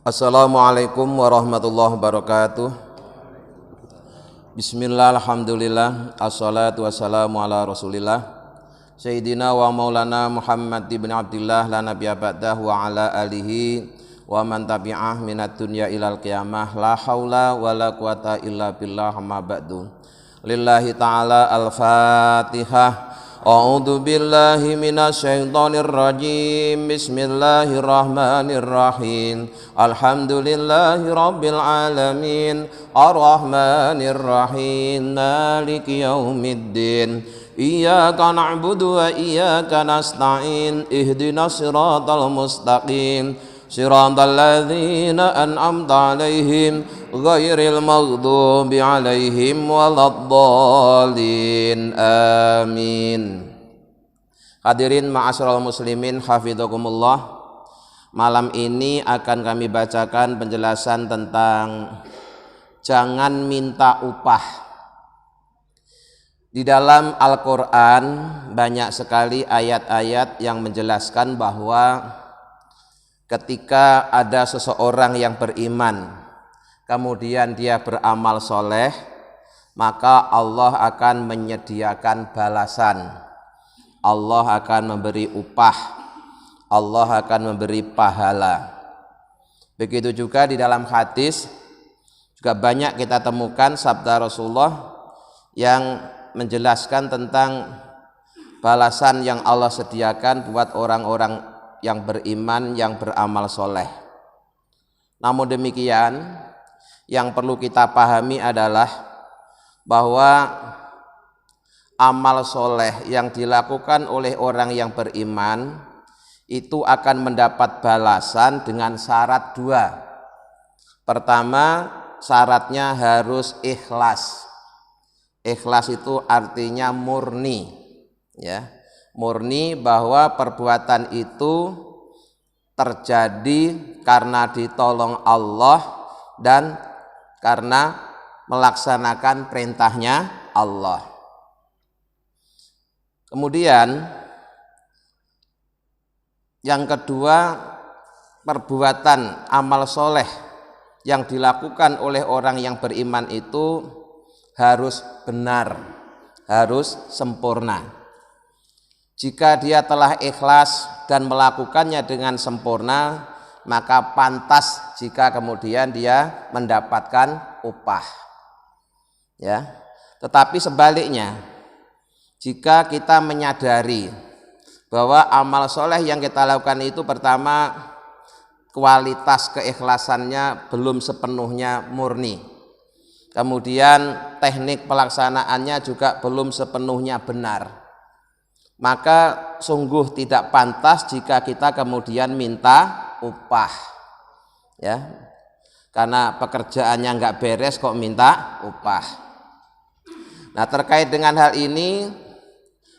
Assalamualaikum warahmatullahi wabarakatuh. Bismillah, alhamdulillah, assalatu wassalamu ala rasulillah Sayyidina wa maulana Muhammad ibn Abdillah la nabiyya ba'dahu wa ala alihi wa man tabi'ah minat dunya ilal qiyamah. La haula wa la quwata illa billah, amma ba'du. Lillahi ta'ala al-fatihah. A'udzu billahi minasyaitonir rajim. Bismillahirrahmanirrahim. Alhamdulillahi rabbil alamin. Arrahmanir rahim. Maliki yaumiddin. Iyyaka na'budu wa iyyaka nasta'in. Ihdinas siratal mustaqim. Siratal ladzina an'amta 'alaihim ghairil maghdubi 'alaihim waladdallin. Amin. Hadirin ma'asyiral muslimin hafizakumullah. Malam ini akan kami bacakan penjelasan tentang jangan minta upah. Di dalam Al-Qur'an banyak sekali ayat-ayat yang menjelaskan bahwa ketika ada seseorang yang beriman, kemudian dia beramal soleh, maka Allah akan menyediakan balasan. Allah akan memberi upah. Allah akan memberi pahala. Begitu juga di dalam hadis juga banyak kita temukan sabda Rasulullah yang menjelaskan tentang balasan yang Allah sediakan buat orang-orang yang beriman, yang beramal soleh. Namun demikian, yang perlu kita pahami adalah bahwa amal soleh yang dilakukan oleh orang yang beriman itu akan mendapat balasan dengan syarat dua. Pertama, syaratnya harus ikhlas. Ikhlas itu artinya murni, ya. Murni bahwa perbuatan itu terjadi karena ditolong Allah dan karena melaksanakan perintahnya Allah. Kemudian yang kedua, perbuatan amal soleh yang dilakukan oleh orang yang beriman itu harus benar, harus sempurna. Jika dia telah ikhlas dan melakukannya dengan sempurna, maka pantas jika kemudian dia mendapatkan upah. Ya. Tetapi sebaliknya, jika kita menyadari bahwa amal soleh yang kita lakukan itu pertama kualitas keikhlasannya belum sepenuhnya murni, kemudian teknik pelaksanaannya juga belum sepenuhnya benar, maka sungguh tidak pantas jika kita kemudian minta upah, ya, karena pekerjaannya nggak beres kok minta upah. Nah, terkait dengan hal ini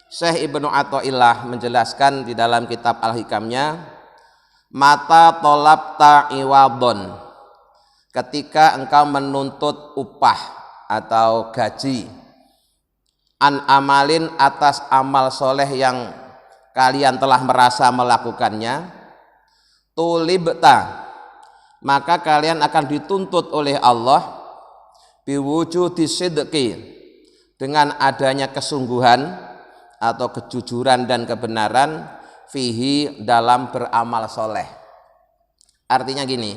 Syekh Ibnu Athaillah menjelaskan di dalam kitab Al-Hikamnya, mata tolab ta'iwadon, ketika engkau menuntut upah atau gaji an amalin atas amal soleh yang kalian telah merasa melakukannya, tulibta, maka kalian akan dituntut oleh Allah biwujudi sidqi, dengan adanya kesungguhan atau kejujuran dan kebenaran fihi, dalam beramal soleh. Artinya gini,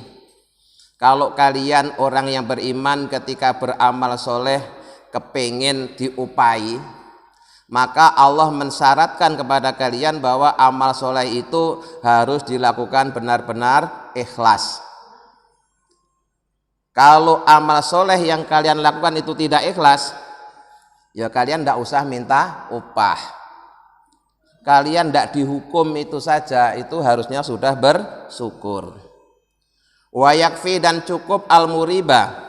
kalau kalian orang yang beriman ketika beramal soleh kepingin diupai, maka Allah mensyaratkan kepada kalian bahwa amal soleh itu harus dilakukan benar-benar ikhlas. Kalau amal soleh yang kalian lakukan itu tidak ikhlas, ya kalian tidak usah minta upah. Kalian tidak dihukum itu saja, itu harusnya sudah bersyukur. Wa yakfi, dan cukup al-muriba,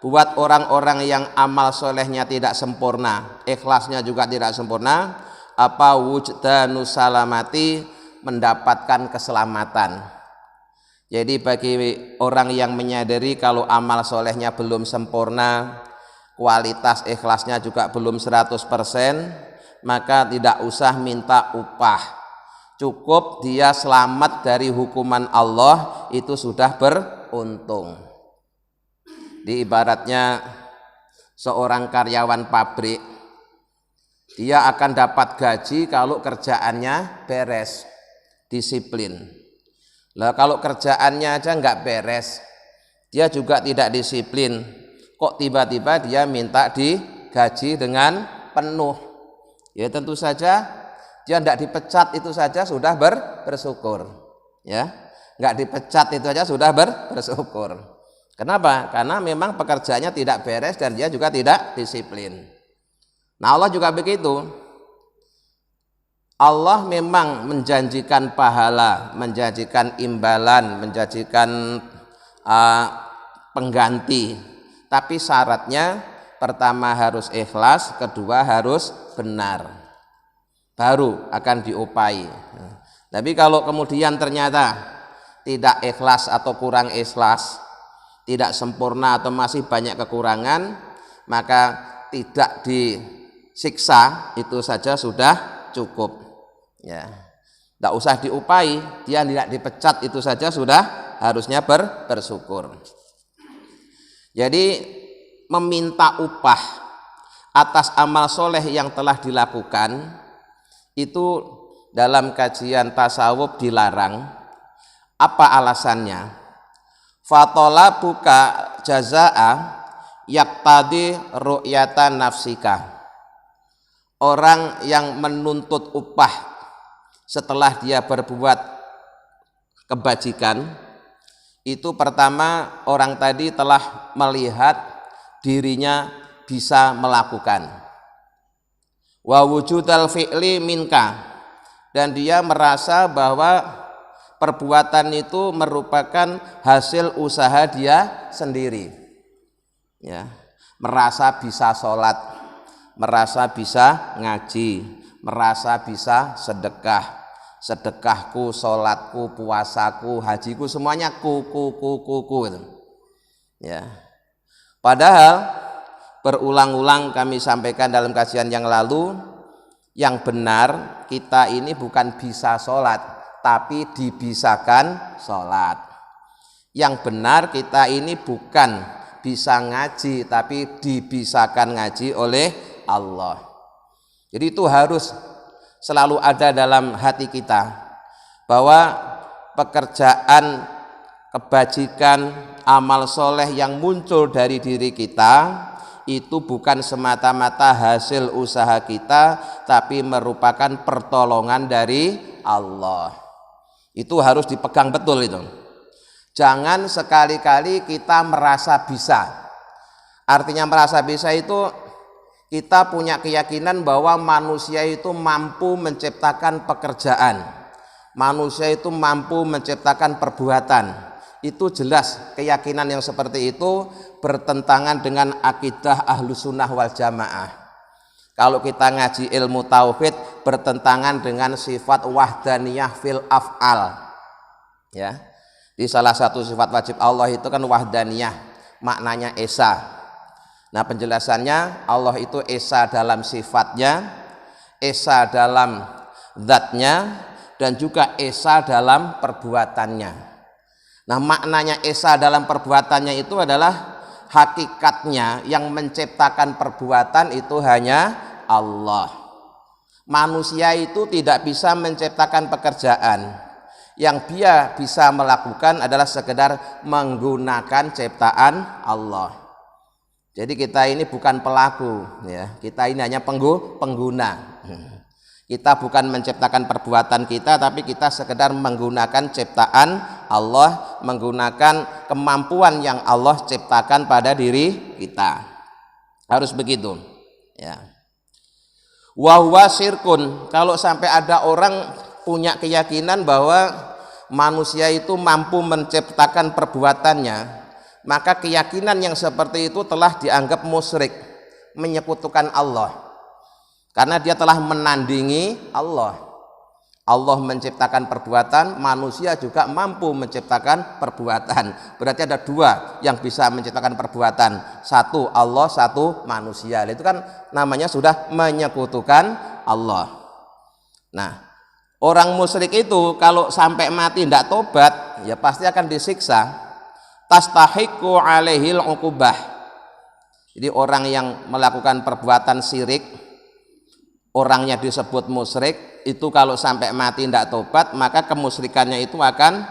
buat orang-orang yang amal solehnya tidak sempurna, ikhlasnya juga tidak sempurna, apa wujdanu salamati, mendapatkan keselamatan. Jadi bagi orang yang menyadari kalau amal solehnya belum sempurna, kualitas ikhlasnya juga belum 100%, maka tidak usah minta upah. Cukup dia selamat dari hukuman Allah, itu sudah beruntung. Di ibaratnya seorang karyawan pabrik, dia akan dapat gaji kalau kerjaannya beres, disiplin. Lah kalau kerjaannya aja nggak beres, dia juga tidak disiplin, kok tiba-tiba dia minta digaji dengan penuh. Ya tentu saja dia tidak dipecat itu saja sudah bersyukur. Ya, nggak dipecat itu saja sudah bersyukur. Kenapa? Karena memang pekerjaannya tidak beres dan dia juga tidak disiplin. Nah Allah juga begitu. Allah memang menjanjikan pahala, menjanjikan imbalan, menjanjikan pengganti. Tapi syaratnya pertama harus ikhlas, kedua harus benar. Baru akan diupai. Tapi kalau kemudian ternyata tidak ikhlas atau kurang ikhlas, tidak sempurna atau masih banyak kekurangan, maka tidak disiksa, itu saja sudah cukup. Ya, tidak usah diupai, dia tidak dipecat, itu saja sudah harusnya bersyukur. Jadi meminta upah atas amal soleh yang telah dilakukan itu dalam kajian tasawuf dilarang. Apa alasannya? Fatola buka jazaa yaktadi ru'yata nafsika. Orang yang menuntut upah setelah dia berbuat kebajikan, itu pertama orang tadi telah melihat dirinya bisa melakukan. Wa wujudal fi'li minka, dan dia merasa bahwa perbuatan itu merupakan hasil usaha dia sendiri. Ya, merasa bisa sholat, merasa bisa ngaji, merasa bisa sedekah. Sedekahku, sholatku, puasaku, hajiku, semuanya ku. Ya. Padahal berulang-ulang kami sampaikan dalam kajian yang lalu, yang benar kita ini bukan bisa sholat, tapi dibisakan sholat. Yang benar kita ini bukan bisa ngaji, tapi dibisakan ngaji oleh Allah. Jadi itu harus selalu ada dalam hati kita, bahwa pekerjaan, kebajikan, amal soleh yang muncul dari diri kita itu bukan semata-mata hasil usaha kita, tapi merupakan pertolongan dari Allah. Itu harus dipegang betul itu. Jangan sekali-kali kita merasa bisa. Artinya merasa bisa itu kita punya keyakinan bahwa manusia itu mampu menciptakan pekerjaan, manusia itu mampu menciptakan perbuatan. Itu jelas keyakinan yang seperti itu bertentangan dengan akidah Ahlussunnah wal Jamaah. Kalau kita ngaji ilmu tauhid, bertentangan dengan sifat wahdaniyah fil af'al. Ya, di salah satu sifat wajib Allah itu kan wahdaniyah, maknanya esa. Nah penjelasannya, Allah itu esa dalam sifatnya, esa dalam zatnya, dan juga esa dalam perbuatannya. Nah maknanya esa dalam perbuatannya itu adalah hakikatnya yang menciptakan perbuatan itu hanya Allah. Manusia itu tidak bisa menciptakan pekerjaan. Yang dia bisa melakukan adalah sekedar menggunakan ciptaan Allah. Jadi kita ini bukan pelaku, ya. Kita ini hanya pengguna. Kita bukan menciptakan perbuatan kita, tapi kita sekedar menggunakan ciptaan Allah, menggunakan kemampuan yang Allah ciptakan pada diri kita. Harus begitu, ya. Wa huwa syirkun. Kalau sampai ada orang punya keyakinan bahwa manusia itu mampu menciptakan perbuatannya, maka keyakinan yang seperti itu telah dianggap musyrik, menyekutukan Allah, karena dia telah menandingi Allah. Allah menciptakan perbuatan, manusia juga mampu menciptakan perbuatan. Berarti ada dua yang bisa menciptakan perbuatan, satu Allah, satu manusia. Itu kan namanya sudah menyekutukan Allah. Nah, orang musyrik itu kalau sampai mati tidak tobat, ya pasti akan disiksa. tastahiqu alaihil uqubah. Jadi orang yang melakukan perbuatan syirik, orangnya disebut musyrik, itu kalau sampai mati tidak tobat, maka kemusyrikannya itu akan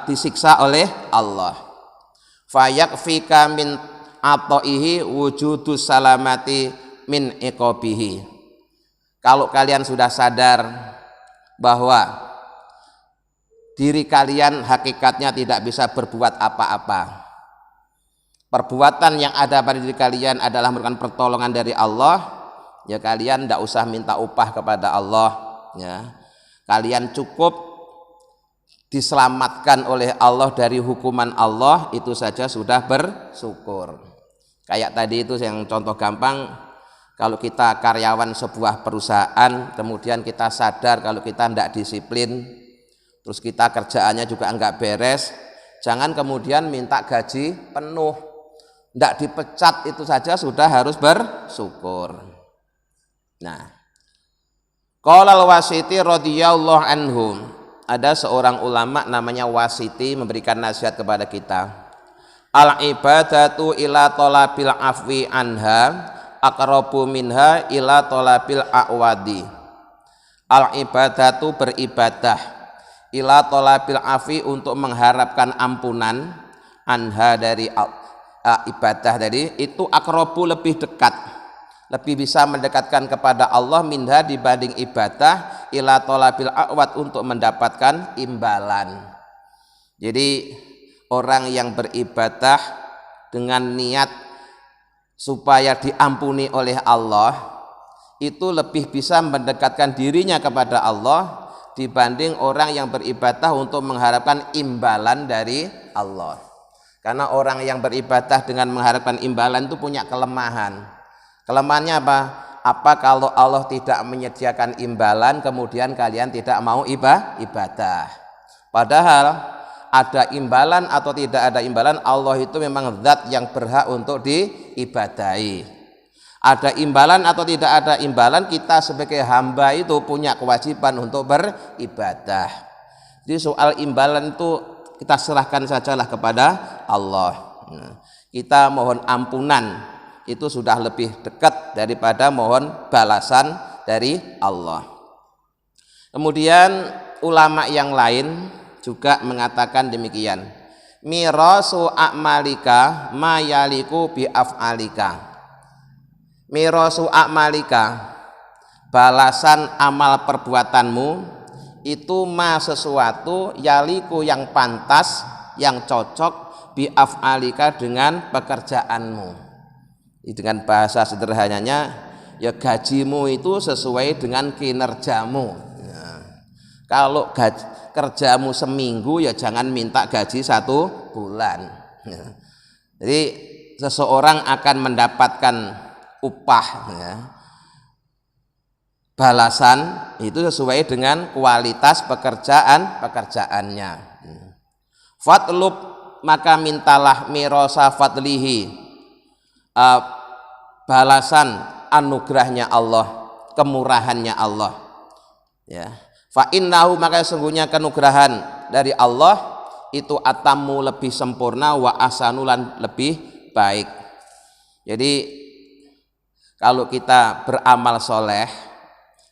disiksa oleh Allah. Fayakfika min ataihi wujudus salamati min iqabihi. Kalau kalian sudah sadar bahwa diri kalian hakikatnya tidak bisa berbuat apa-apa, perbuatan yang ada pada diri kalian adalah merupakan pertolongan dari Allah, ya kalian tidak usah minta upah kepada Allah, ya. Kalian cukup diselamatkan oleh Allah dari hukuman Allah, itu saja sudah bersyukur. Kayak tadi itu yang contoh gampang, kalau kita karyawan sebuah perusahaan, kemudian kita sadar kalau kita tidak disiplin, terus kita kerjaannya juga enggak beres, jangan kemudian minta gaji penuh, tidak dipecat, itu saja sudah harus bersyukur. Nah, qala al-Wasiti radhiyallahu anhu, ada seorang ulama namanya Wasiti memberikan nasihat kepada kita. Al ibadatu ila talabil afwi anha aqrabu minha ila talabil a'wadi. Al ibadatu beribadah, ila talabil afwi untuk mengharapkan ampunan, anha dari ibadah dari itu aqrabu lebih dekat, lebih bisa mendekatkan kepada Allah minha dibanding ibadah, ila talabil a'wad untuk mendapatkan imbalan. Jadi orang yang beribadah dengan niat supaya diampuni oleh Allah itu lebih bisa mendekatkan dirinya kepada Allah dibanding orang yang beribadah untuk mengharapkan imbalan dari Allah. Karena orang yang beribadah dengan mengharapkan imbalan itu punya kelemahan. Kelemahannya apa? Apa kalau Allah tidak menyediakan imbalan, kemudian kalian tidak mau ibadah? Padahal ada imbalan atau tidak ada imbalan, Allah itu memang zat yang berhak untuk diibadahi. Ada imbalan atau tidak ada imbalan, kita sebagai hamba itu punya kewajiban untuk beribadah. Jadi soal imbalan itu kita serahkan sajalah kepada Allah. Kita mohon ampunan itu sudah lebih dekat daripada mohon balasan dari Allah. Kemudian ulama yang lain juga mengatakan demikian. Mirasu a'malika ma yaliku bi af'alika. Mirasu a'malika, balasan amal perbuatanmu itu ma sesuatu yaliku yang pantas, yang cocok bi af'alika dengan pekerjaanmu. Dengan bahasa sederhananya, ya gajimu itu sesuai dengan kinerjamu. Ya. Kalau kerjamu seminggu, ya jangan minta gaji 1 bulan. Ya. Jadi seseorang akan mendapatkan upah, ya, balasan itu sesuai dengan kualitas pekerjaannya. Fatlub, maka mintalah mirosa fadlihi, balasan anugerahnya Allah, kemurahannya Allah, ya. Fa innahu, maka sesungguhnya kenugrahan dari Allah itu atamu, lebih sempurna, wa asanulan, lebih baik. Jadi kalau kita beramal soleh,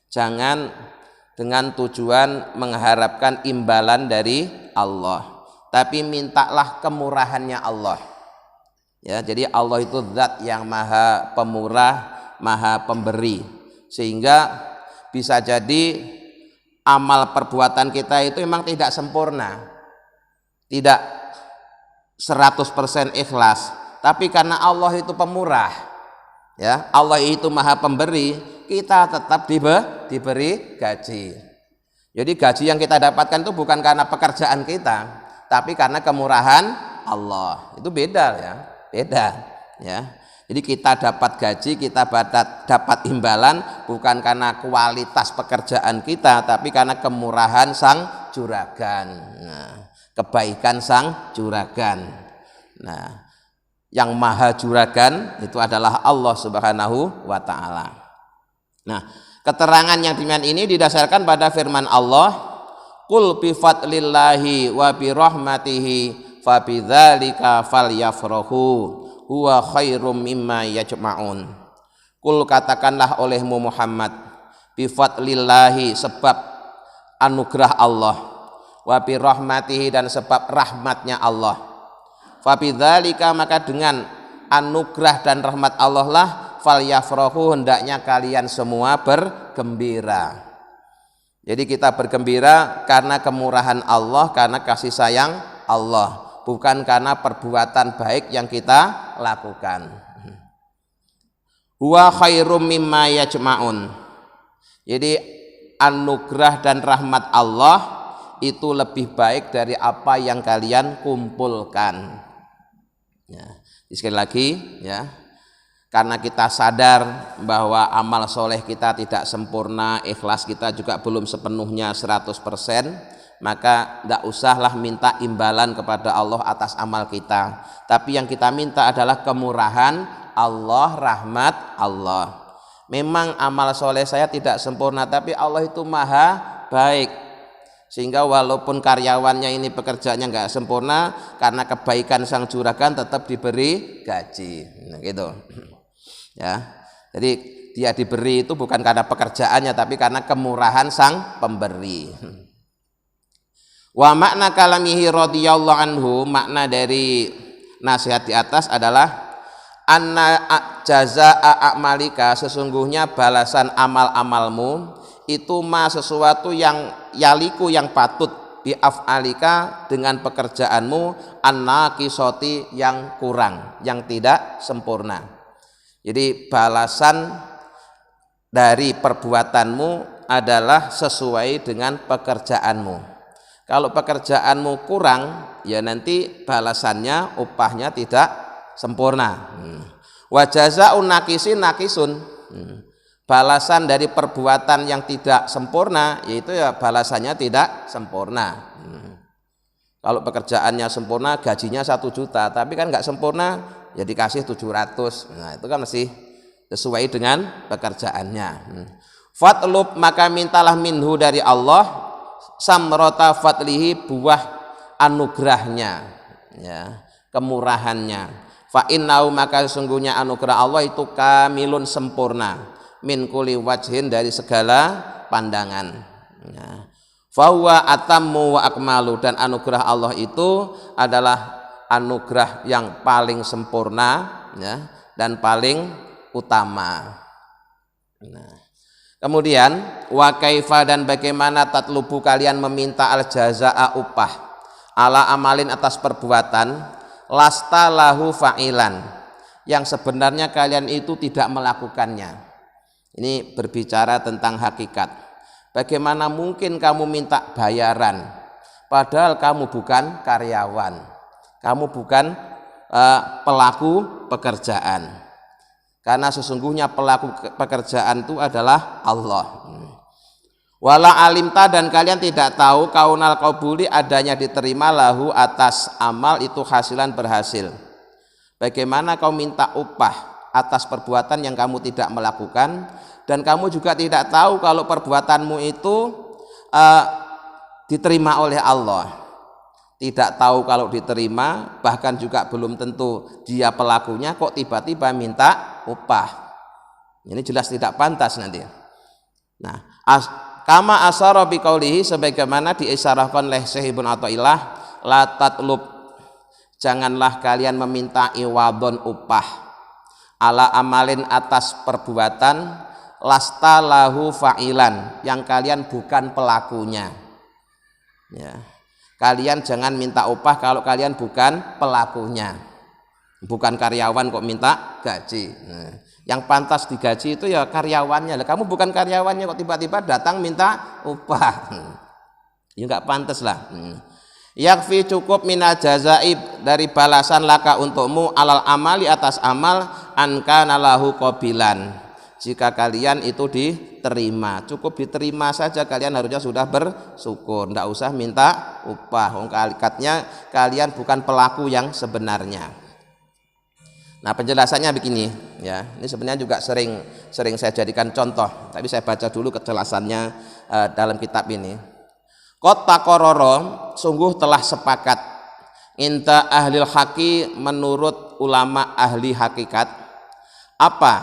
jangan dengan tujuan mengharapkan imbalan dari Allah, tapi mintalah kemurahannya Allah. Ya, jadi Allah itu zat yang maha pemurah, maha pemberi, sehingga bisa jadi amal perbuatan kita itu memang tidak sempurna, tidak 100% ikhlas, tapi karena Allah itu pemurah, ya, Allah itu maha pemberi, kita tetap diberi gaji. Jadi gaji yang kita dapatkan itu bukan karena pekerjaan kita, tapi karena kemurahan Allah. Itu beda, ya, beda, ya. Jadi kita dapat gaji, kita dapat imbalan bukan karena kualitas pekerjaan kita, tapi karena kemurahan sang juragan, nah, kebaikan sang juragan. Nah, yang maha juragan itu adalah Allah Subhanahu wa ta'ala. Nah, keterangan yang demikian ini didasarkan pada firman Allah, qul bi fadlillahi wa bi rahmatihi fabidzalika falyafrahu huwa khairum mimma yajma'un. Kul katakanlah olehmu Muhammad, bi fadlillahi sebab anugerah Allah, wa bi rahmatihi dan sebab rahmatnya Allah. Fabidzalika maka dengan anugerah dan rahmat Allah lah falyafrahu hendaknya kalian semua bergembira. Jadi kita bergembira karena kemurahan Allah, karena kasih sayang Allah, bukan karena perbuatan baik yang kita lakukan. Huwa khairum mimma yajma'un. Jadi anugerah dan rahmat Allah itu lebih baik dari apa yang kalian kumpulkan. Ya, sekali lagi ya, karena kita sadar bahwa amal soleh kita tidak sempurna, ikhlas kita juga belum sepenuhnya 100%, maka tidak usahlah minta imbalan kepada Allah atas amal kita. Tapi yang kita minta adalah kemurahan Allah, rahmat Allah. Memang amal soleh saya tidak sempurna, tapi Allah itu maha baik. Sehingga walaupun karyawannya ini pekerjaannya nggak sempurna, karena kebaikan sang juragan tetap diberi gaji. Nah, gitu. Ya, jadi dia diberi itu bukan karena pekerjaannya, tapi karena kemurahan sang pemberi. Wa makna kalamihi radhiyallahu anhu, makna dari nasihat di atas adalah anna jazaa'a a'malika, sesungguhnya balasan amal-amalmu itu sesuatu yang yaliku, yang patut bi'af'alika, dengan pekerjaanmu an-naqisati, yang kurang, yang tidak sempurna. Jadi balasan dari perbuatanmu adalah sesuai dengan pekerjaanmu. Kalau pekerjaanmu kurang, ya nanti balasannya, upahnya tidak sempurna. Wa jazaa'un naqisin naqisun. Balasan dari perbuatan yang tidak sempurna, yaitu ya balasannya tidak sempurna. Kalau pekerjaannya sempurna, gajinya 1 juta, tapi kan nggak sempurna, ya dikasih 700. Nah, itu kan masih sesuai dengan pekerjaannya. Fatlub, maka mintalah minhu dari Allah, samrota fadlihi, buah anugerahnya, ya, kemurahannya. Fa innahu, maka sesungguhnya anugerah Allah itu kamilun, sempurna, min kulli wajhin, dari segala pandangan. Ya. Fahuwa atammu wa akmalu, dan anugerah Allah itu adalah anugerah yang paling sempurna, ya, dan paling utama. Nah, kemudian wa kaifa, dan bagaimana tatlubu, kalian meminta al jazaa, upah, ala amalin, atas perbuatan, lasta lahu fa'ilan, yang sebenarnya kalian itu tidak melakukannya. Ini berbicara tentang hakikat. Bagaimana mungkin kamu minta bayaran padahal kamu bukan karyawan, kamu bukan pelaku pekerjaan. Karena sesungguhnya pelaku pekerjaan itu adalah Allah. Wala alimta, dan kalian tidak tahu kaunal qaubuli, adanya diterima lahu, atas amal itu hasilan, berhasil. Bagaimana kau minta upah atas perbuatan yang kamu tidak melakukan, dan kamu juga tidak tahu kalau perbuatanmu itu diterima oleh Allah. Tidak tahu kalau diterima, bahkan juga belum tentu dia pelakunya, kok tiba-tiba minta upah. Ini jelas tidak pantas nanti. Nah, kama asyara biqaulihi, sebagaimana diisyarahkan oleh Syekh Ibnu Athaillah, la tatlub, janganlah kalian meminta iwadon, upah, ala amalin, atas perbuatan, lasta lahu fa'ilan, yang kalian bukan pelakunya. Ya. Kalian jangan minta upah kalau kalian bukan pelakunya, bukan karyawan kok minta gaji. Nah, yang pantas digaji itu ya karyawannya. Kamu bukan karyawannya kok tiba-tiba datang minta upah, ya nggak pantas lah. Yakfi, cukup, minal jazaib, dari balasan laka untukmu, alal amali, atas amal, ankana lahu qabilan, jika kalian itu diterima. Cukup diterima saja, kalian harusnya sudah bersyukur, tidak usah minta upah. Hakikatnya kalian bukan pelaku yang sebenarnya. Nah, penjelasannya begini, ya. Ini sebenarnya juga sering saya jadikan contoh, tapi saya baca dulu kejelasannya dalam kitab ini. Qad taqarrara, sungguh telah sepakat, Inta ahlil haqi, menurut ulama ahli hakikat, apa?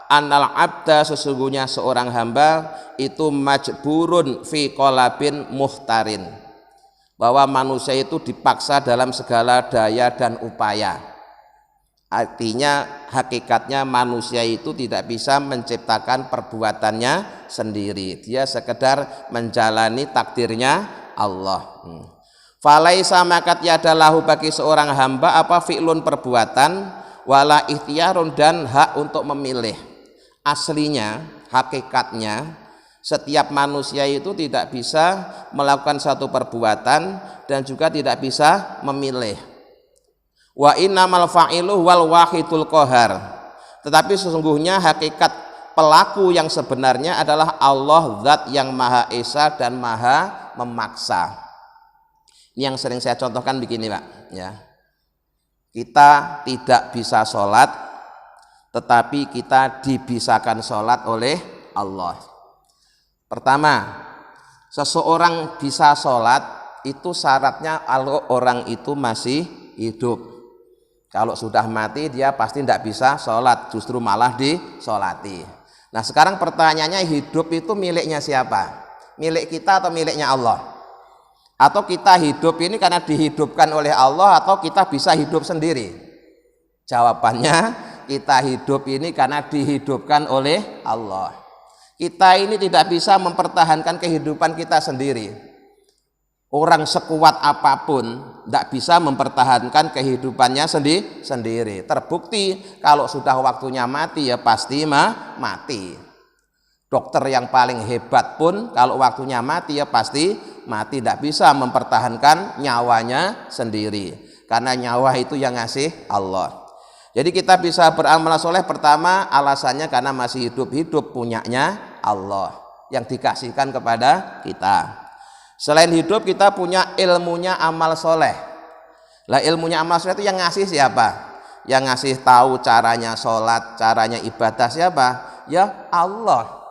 Annal abda, sesungguhnya seorang hamba itu majburun fi qalabin muhtarin, bahwa manusia itu dipaksa dalam segala daya dan upaya. Artinya hakikatnya manusia itu tidak bisa menciptakan perbuatannya sendiri, dia sekedar menjalani takdirnya Allah. Falaisa, maka tiada lahu bagi seorang hamba apa fi'lun, perbuatan, wala ikhtiyarun, dan hak untuk memilih. Aslinya, hakikatnya setiap manusia itu tidak bisa melakukan satu perbuatan dan juga tidak bisa memilih. Wa innamal fa'ilu wal wahidul qahar, tetapi sesungguhnya hakikat pelaku yang sebenarnya adalah Allah, zat yang maha esa dan maha memaksa. Ini yang sering saya contohkan begini Pak, ya. Kita tidak bisa sholat, tetapi kita dibisakan sholat oleh Allah. Pertama, seseorang bisa sholat itu syaratnya kalau orang itu masih hidup. Kalau sudah mati dia pasti tidak bisa sholat, justru malah disolati. Nah sekarang pertanyaannya, hidup itu miliknya siapa? Milik kita atau miliknya Allah? Atau kita hidup ini karena dihidupkan oleh Allah, atau kita bisa hidup sendiri? Jawabannya, kita hidup ini karena dihidupkan oleh Allah. Kita ini tidak bisa mempertahankan kehidupan kita sendiri. Orang sekuat apapun tidak bisa mempertahankan kehidupannya sendiri. Terbukti kalau sudah waktunya mati ya pasti mati. Dokter yang paling hebat pun kalau waktunya mati ya pasti mati, tidak bisa mempertahankan nyawanya sendiri. Karena nyawa itu yang ngasih Allah. Jadi kita bisa beramal soleh, pertama alasannya karena masih hidup punyanya Allah yang dikasihkan kepada kita. Selain hidup kita punya ilmunya amal soleh. Lah ilmunya amal soleh itu yang ngasih siapa? Yang ngasih tahu caranya sholat, caranya ibadah siapa? Ya Allah.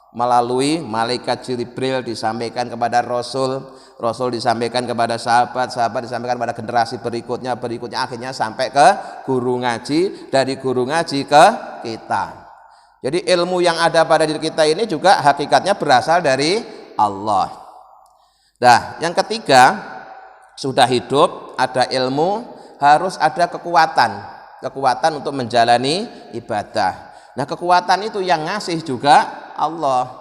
Melalui malaikat Jibril disampaikan kepada Rasul, Rasul disampaikan kepada sahabat, sahabat disampaikan kepada generasi berikutnya, akhirnya sampai ke guru ngaji, dari guru ngaji ke kita. Jadi ilmu yang ada pada diri kita ini juga hakikatnya berasal dari Allah. Nah, yang ketiga, sudah hidup, ada ilmu, harus ada kekuatan untuk menjalani ibadah. Nah, kekuatan itu yang ngasih juga Allah.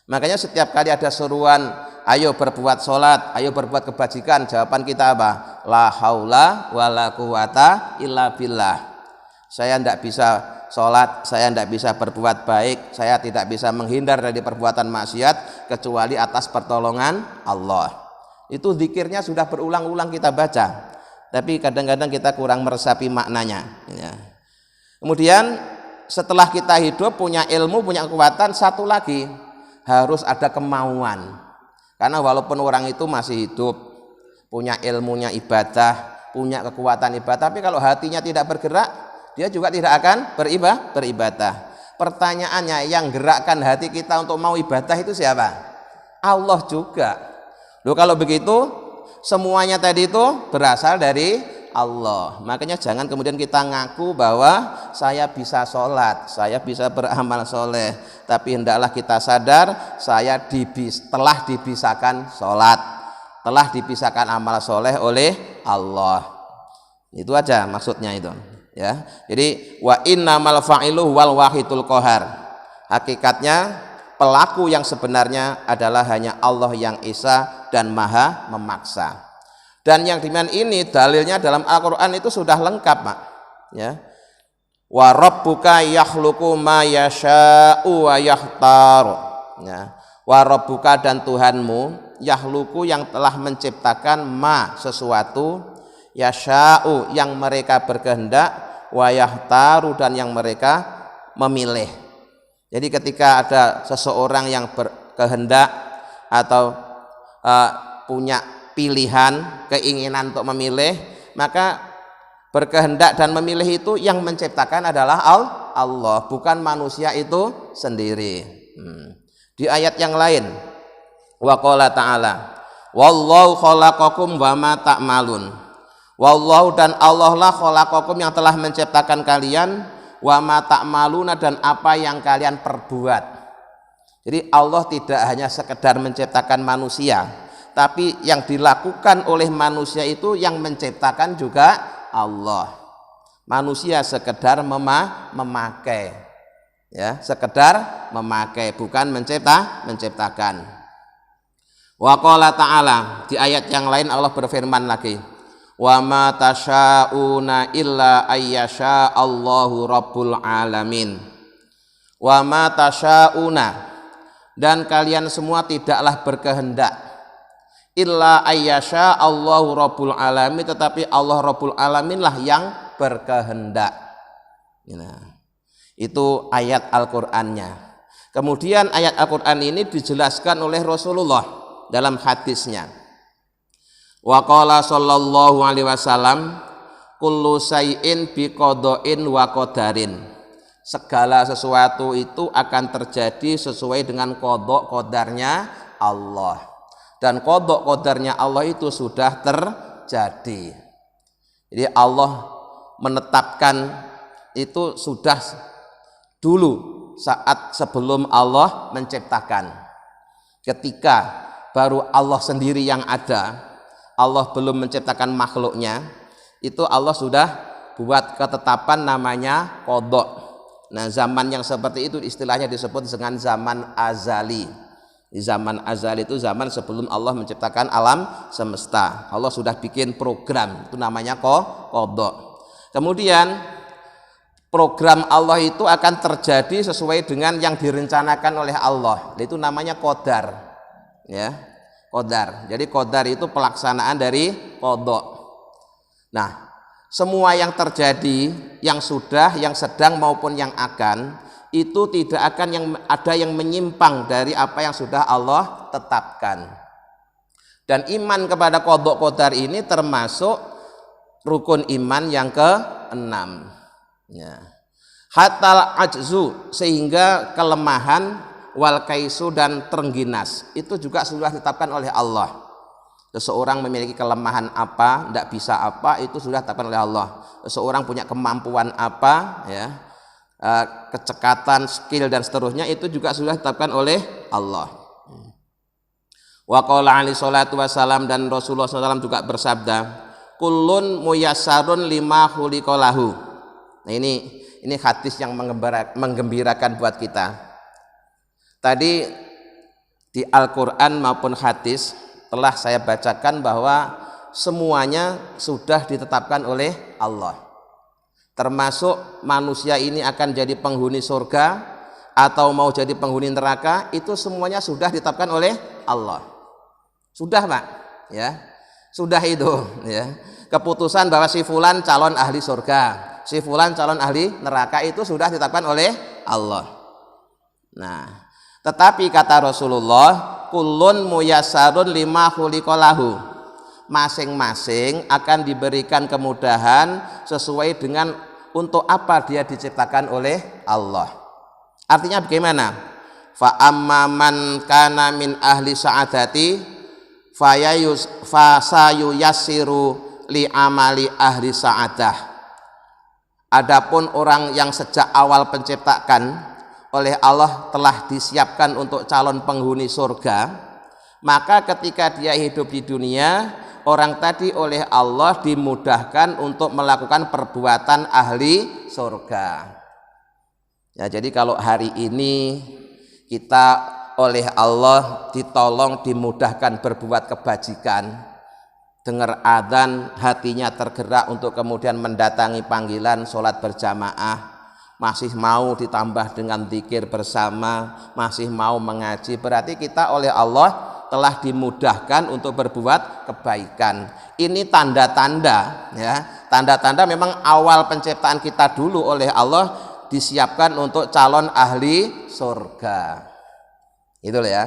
Makanya setiap kali ada seruan, ayo berbuat sholat, ayo berbuat kebajikan, jawaban kita apa? La haula wa la quwata illa billah. Saya tidak bisa sholat, saya tidak bisa berbuat baik, saya tidak bisa menghindar dari perbuatan maksiat kecuali atas pertolongan Allah. Itu zikirnya sudah berulang-ulang kita baca, tapi kadang-kadang kita kurang meresapi maknanya, ya. Kemudian setelah kita hidup, punya ilmu, punya kekuatan, satu lagi harus ada kemauan. Karena walaupun orang itu masih hidup, punya ilmunya ibadah, punya kekuatan ibadah, tapi kalau hatinya tidak bergerak, dia juga tidak akan beribadah. Pertanyaannya, yang gerakkan hati kita untuk mau ibadah itu siapa? Allah juga. Loh, kalau begitu semuanya tadi itu berasal dari Allah. Makanya jangan kemudian kita ngaku bahwa saya bisa sholat, saya bisa beramal soleh, tapi hendaklah kita sadar saya telah dibisakan sholat, telah dipisahkan amal soleh oleh Allah. Itu aja maksudnya itu, ya. Jadi wa innamal fa'ilu wal wahidul qahar. Hakikatnya pelaku yang sebenarnya adalah hanya Allah yang esa dan maha memaksa. Dan yang demikian ini dalilnya dalam Al-Qur'an itu sudah lengkap, Pak. Ya. Wa rabbuka yakhluqu ma yasha'u wa yakhtaru. Ya. Wa rabbuka, dan Tuhanmu, yakhluqu, yang telah menciptakan, ma, sesuatu, yasha'u, yang mereka berkehendak, wa yakhtaru, dan yang mereka memilih. Jadi ketika ada seseorang yang berkehendak atau punya pilihan, keinginan untuk memilih, maka berkehendak dan memilih itu yang menciptakan adalah Allah, bukan manusia itu sendiri. Di ayat yang lain, wa qala ta'ala wallahu khalaqakum wa ma ta'malun Wallahu dan Allah lah khalaqakum yang telah menciptakan kalian, wa ma ta'maluna dan apa yang kalian perbuat. Jadi Allah tidak hanya sekedar menciptakan manusia, tapi yang dilakukan oleh manusia itu yang menciptakan juga Allah. Manusia sekedar memakai, ya, sekedar memakai, bukan menciptakan. Wa qala ta'ala, di ayat yang lain Allah berfirman lagi, wa ma tasyauna illa ayyasha Allahu rabbul alamin. Wa ma tasyauna, dan kalian semua tidaklah berkehendak, illa ayyasha Allahu rabbul alamin, tetapi Allah rabbul alamin lah yang berkehendak. Nah, itu ayat Al-Qur'annya. Kemudian ayat Al-Qur'an ini dijelaskan oleh Rasulullah dalam hadisnya. Wa qala sallallahu alaihi wasallam, kullu syai'in biqada'in wa qadarin. Segala sesuatu itu akan terjadi sesuai dengan qada' qadarnya Allah. Dan qada' qadarnya Allah itu sudah terjadi. Jadi Allah menetapkan itu sudah dulu saat sebelum Allah menciptakan. Ketika baru Allah sendiri yang ada, Allah belum menciptakan makhluknya, itu Allah sudah buat ketetapan namanya qada. Nah, zaman yang seperti itu istilahnya disebut dengan zaman azali. Di zaman azali itu zaman sebelum Allah menciptakan alam semesta. Allah sudah bikin program, itu namanya qada. Kemudian program Allah itu akan terjadi sesuai dengan yang direncanakan oleh Allah. Itu namanya qadar. Ya. Qadar. Jadi qadar itu pelaksanaan dari qada. Nah, semua yang terjadi, yang sudah, yang sedang maupun yang akan, itu tidak akan ada yang menyimpang dari apa yang sudah Allah tetapkan. Dan iman kepada qada qadar ini termasuk rukun iman yang ke-6. Ya. Hatal ajzu, sehingga kelemahan, wal kaisu dan terengginas itu juga sudah ditetapkan oleh Allah. Seseorang memiliki kelemahan apa, tidak bisa apa, itu sudah ditetapkan oleh Allah. Seseorang punya kemampuan apa, ya, kecekatan, skill dan seterusnya, itu juga sudah ditetapkan oleh Allah. Wa qala alaihi salatu wassalam, dan Rasulullah SAW juga bersabda, kullun muyassarun lima khuliqa lahu. Nah, ini hadis yang menggembirakan buat kita. Tadi di Al-Quran maupun hadis telah saya bacakan bahwa semuanya sudah ditetapkan oleh Allah. Termasuk manusia ini akan jadi penghuni surga atau mau jadi penghuni neraka, itu semuanya sudah ditetapkan oleh Allah. Sudah, Pak, ya. Sudah itu, ya. Keputusan bahwa si fulan calon ahli surga, si fulan calon ahli neraka, itu sudah ditetapkan oleh Allah. Nah, tetapi kata Rasulullah, kullun muyassarun lima khuliqa lahu. Masing-masing akan diberikan kemudahan sesuai dengan untuk apa dia diciptakan oleh Allah. Artinya bagaimana? Fa amman kana min ahli sa'adati fasayu yassiru li amali ahli sa'adah. Adapun orang yang sejak awal penciptakan oleh Allah telah disiapkan untuk calon penghuni surga, maka ketika dia hidup di dunia, orang tadi oleh Allah dimudahkan untuk melakukan perbuatan ahli surga. Ya, jadi kalau hari ini kita oleh Allah ditolong, dimudahkan berbuat kebajikan, dengar adzan hatinya tergerak untuk kemudian mendatangi panggilan sholat berjamaah, masih mau ditambah dengan zikir bersama, masih mau mengaji, berarti kita oleh Allah telah dimudahkan untuk berbuat kebaikan. Ini tanda-tanda, ya, tanda-tanda memang awal penciptaan kita dulu oleh Allah disiapkan untuk calon ahli surga. Itulah ya.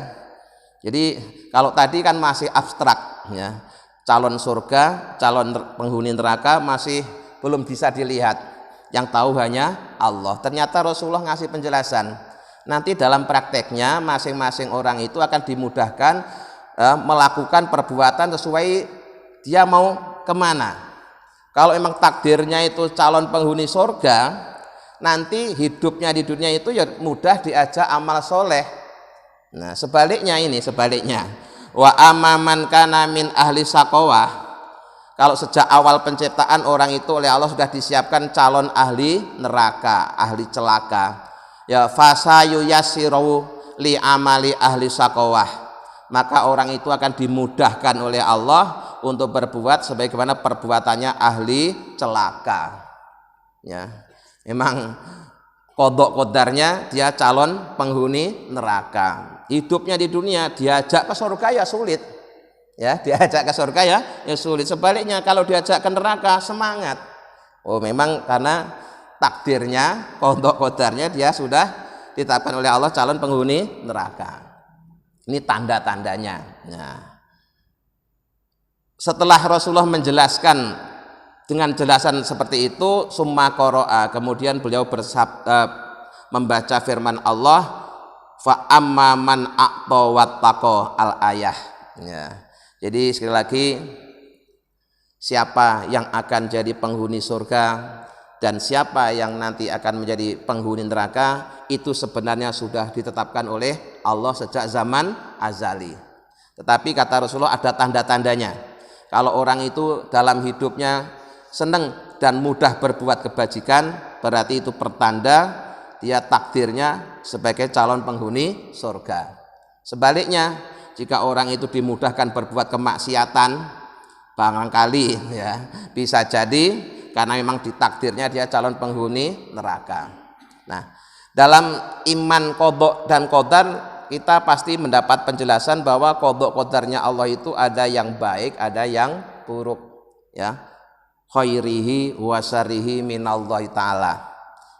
Jadi kalau tadi kan masih abstrak, ya, calon surga, calon penghuni neraka masih belum bisa dilihat. Yang tahu hanya Allah. Ternyata Rasulullah ngasih penjelasan. Nanti dalam prakteknya masing-masing orang itu akan dimudahkan melakukan perbuatan sesuai dia mau kemana. Kalau emang takdirnya itu calon penghuni surga, nanti hidupnya di dunia itu ya mudah diajak amal soleh. Nah sebaliknya, wa amaman kana min ahli sakowah, kalau sejak awal penciptaan orang itu oleh Allah sudah disiapkan calon ahli neraka, ahli celaka, ya fasayu yasiru li amali ahli sakowah, maka orang itu akan dimudahkan oleh Allah untuk berbuat sebagaimana perbuatannya ahli celaka. Ya, memang kodok kodarnya dia calon penghuni neraka. Hidupnya di dunia diajak ke surga ya sulit. Ya, diajak ke surga ya sulit. Sebaliknya kalau diajak ke neraka semangat. Oh, memang karena takdirnya, kodok kodarnya dia sudah ditetapkan oleh Allah calon penghuni neraka. Ini tanda-tandanya. Nah, setelah Rasulullah menjelaskan dengan jelasan seperti itu, summa qara'a, kemudian beliau membaca firman Allah, fa amma man a'ta wattaqa al-ayah. Ya. Jadi sekali lagi, siapa yang akan jadi penghuni surga dan siapa yang nanti akan menjadi penghuni neraka, itu sebenarnya sudah ditetapkan oleh Allah sejak zaman azali. Tetapi kata Rasulullah ada tanda-tandanya. Kalau orang itu dalam hidupnya senang dan mudah berbuat kebajikan, berarti itu pertanda dia takdirnya sebagai calon penghuni surga. Sebaliknya, jika orang itu dimudahkan berbuat kemaksiatan, barangkali ya bisa jadi karena memang ditakdirnya dia calon penghuni neraka. Nah, dalam iman qadha dan qadar kita pasti mendapat penjelasan bahwa qadha qadarnya Allah itu ada yang baik, ada yang buruk, ya. Khairihi wa syarrihi minallahi ta'ala.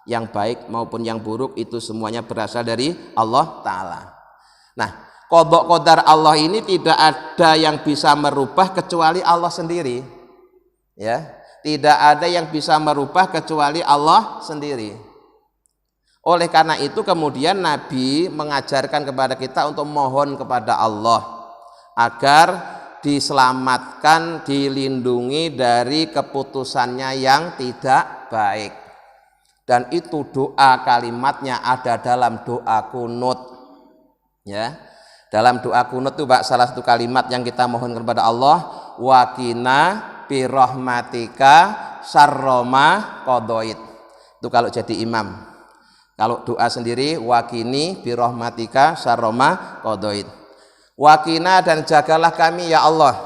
Yang baik maupun yang buruk itu semuanya berasal dari Allah Ta'ala. Nah, qadha qadar Allah ini tidak ada yang bisa merubah kecuali Allah sendiri. Ya, tidak ada yang bisa merubah kecuali Allah sendiri. Oleh karena itu kemudian Nabi mengajarkan kepada kita untuk mohon kepada Allah agar diselamatkan, dilindungi dari keputusannya yang tidak baik. Dan itu doa kalimatnya ada dalam doa kunut. Ya. Dalam doa kunut itu salah satu kalimat yang kita mohon kepada Allah, waqina birahmatika syarroma qadait. Itu kalau jadi imam. Kalau doa sendiri, wakini birahmatika syarroma qadait. Wakina, dan jagalah kami ya Allah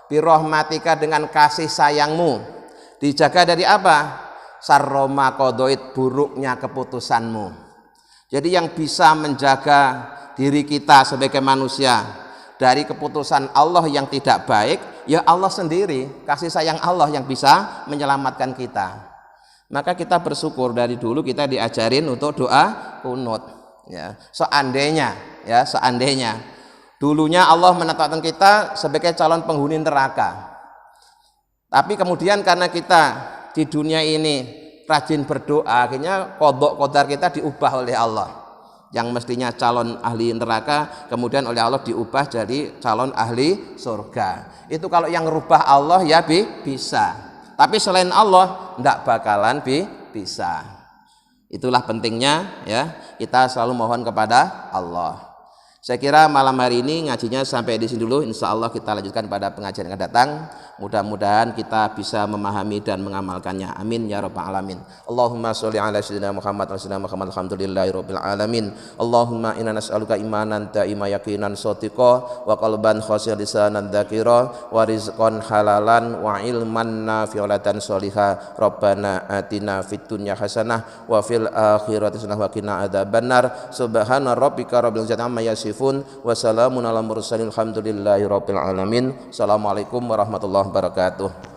birahmatika, dengan kasih sayangmu. Dijaga dari apa? Syarroma qadait, buruknya keputusanmu. Jadi yang bisa menjaga diri kita sebagai manusia dari keputusan Allah yang tidak baik, ya Allah sendiri. Kasih sayang Allah yang bisa menyelamatkan kita. Maka kita bersyukur dari dulu kita diajarin untuk doa kunut. Ya, seandainya dulunya Allah menetapkan kita sebagai calon penghuni neraka. Tapi kemudian karena kita di dunia ini rajin berdoa, akhirnya qadha qadar kita diubah oleh Allah. Yang mestinya calon ahli neraka kemudian oleh Allah diubah jadi calon ahli surga. Itu kalau yang rubah Allah ya bisa. Tapi selain Allah tidak bakalan bisa. Itulah pentingnya ya kita selalu mohon kepada Allah. Saya kira malam hari ini ngajinya sampai di sini dulu. Insya Allah kita lanjutkan pada pengajian yang akan datang. Mudah-mudahan kita bisa memahami dan mengamalkannya. Amin ya rabbal alamin. Allahumma sholli ala sayyidina Muhammad wa sayyidina Muhammad alhamdulillahi rabbil alamin. Allahumma inna nas'aluka imanan da'ima yaqinan shadiqa wa qalban khashi'an lisanan dzakira wa rizqan halalan wa ilman nafi'atan sholiha. Rabbana atina fid dunya hasanah wa fil akhirati hasanah wa qina adzabannar. Subhana rabbika rabbil izzati amma yasifun wa salamun alal mursalin alhamdulillahi rabbil alamin. Assalamualaikum warahmatullahi wabarakatuh.